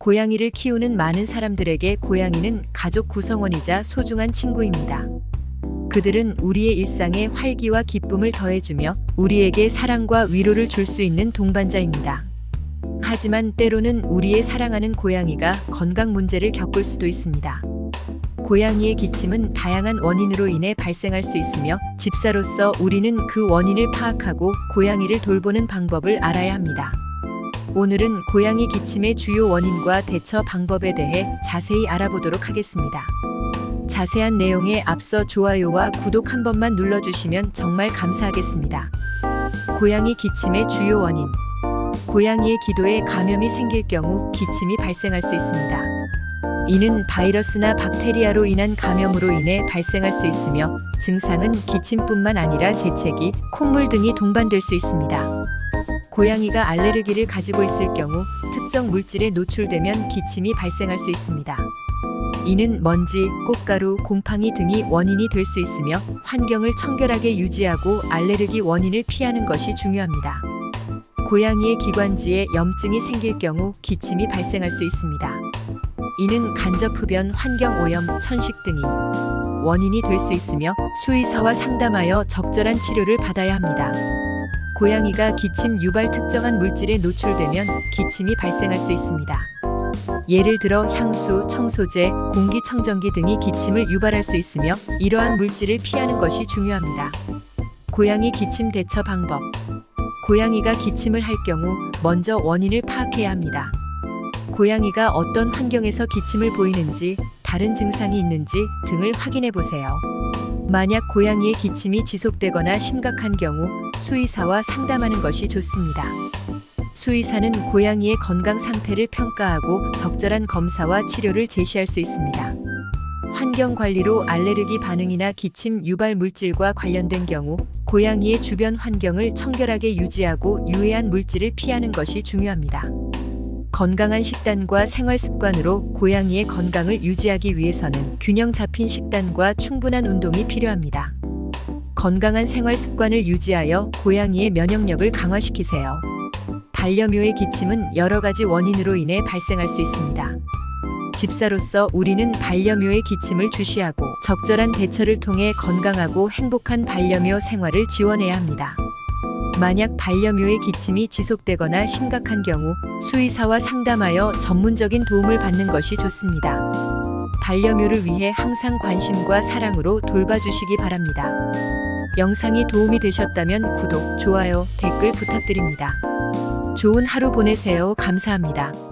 고양이를 키우는 많은 사람들에게 고양이는 가족 구성원이자 소중한 친구입니다. 그들은 우리의 일상에 활기와 기쁨을 더해주며 우리에게 사랑과 위로를 줄 수 있는 동반자입니다. 하지만 때로는 우리의 사랑하는 고양이가 건강 문제를 겪을 수도 있습니다. 고양이의 기침은 다양한 원인으로 인해 발생할 수 있으며 집사로서 우리는 그 원인을 파악하고 고양이를 돌보는 방법을 알아야 합니다. 오늘은 고양이 기침의 주요 원인과 대처 방법에 대해 자세히 알아보도록 하겠습니다. 자세한 내용에 앞서 좋아요와 구독 한 번만 눌러주시면 정말 감사하겠습니다. 고양이 기침의 주요 원인. 고양이의 기도에 감염이 생길 경우 기침이 발생할 수 있습니다. 이는 바이러스나 박테리아로 인한 감염으로 인해 발생할 수 있으며 증상은 기침뿐만 아니라 재채기, 콧물 등이 동반될 수 있습니다. 고양이가 알레르기를 가지고 있을 경우 특정 물질에 노출되면 기침이 발생할 수 있습니다. 이는 먼지, 꽃가루, 곰팡이 등이 원인이 될 수 있으며 환경을 청결하게 유지하고 알레르기 원인을 피하는 것이 중요합니다. 고양이의 기관지에 염증이 생길 경우 기침이 발생할 수 있습니다. 이는 간접흡연, 환경오염, 천식 등이 원인이 될 수 있으며 수의사와 상담하여 적절한 치료를 받아야 합니다. 고양이가 기침 유발 특정한 물질에 노출되면 기침이 발생할 수 있습니다. 예를 들어 향수, 청소제, 공기청정기 등이 기침을 유발할 수 있으며 이러한 물질을 피하는 것이 중요합니다. 고양이 기침 대처 방법. 고양이가 기침을 할 경우 먼저 원인을 파악해야 합니다. 고양이가 어떤 환경에서 기침을 보이는지, 다른 증상이 있는지 등을 확인해 보세요. 만약 고양이의 기침이 지속되거나 심각한 경우 수의사와 상담하는 것이 좋습니다. 수의사는 고양이의 건강 상태를 평가하고 적절한 검사와 치료를 제시할 수 있습니다. 환경 관리로 알레르기 반응이나 기침 유발 물질과 관련된 경우 고양이의 주변 환경을 청결하게 유지하고 유해한 물질을 피하는 것이 중요합니다. 건강한 식단과 생활 습관으로 고양이의 건강을 유지하기 위해서는 균형 잡힌 식단과 충분한 운동이 필요합니다. 건강한 생활 습관을 유지하여 고양이의 면역력을 강화시키세요. 반려묘의 기침은 여러 가지 원인으로 인해 발생할 수 있습니다. 집사로서 우리는 반려묘의 기침을 주시하고 적절한 대처를 통해 건강하고 행복한 반려묘 생활을 지원해야 합니다. 만약 반려묘의 기침이 지속되거나 심각한 경우 수의사와 상담하여 전문적인 도움을 받는 것이 좋습니다. 반려묘를 위해 항상 관심과 사랑으로 돌봐주시기 바랍니다. 영상이 도움이 되셨다면 구독, 좋아요, 댓글 부탁드립니다. 좋은 하루 보내세요. 감사합니다.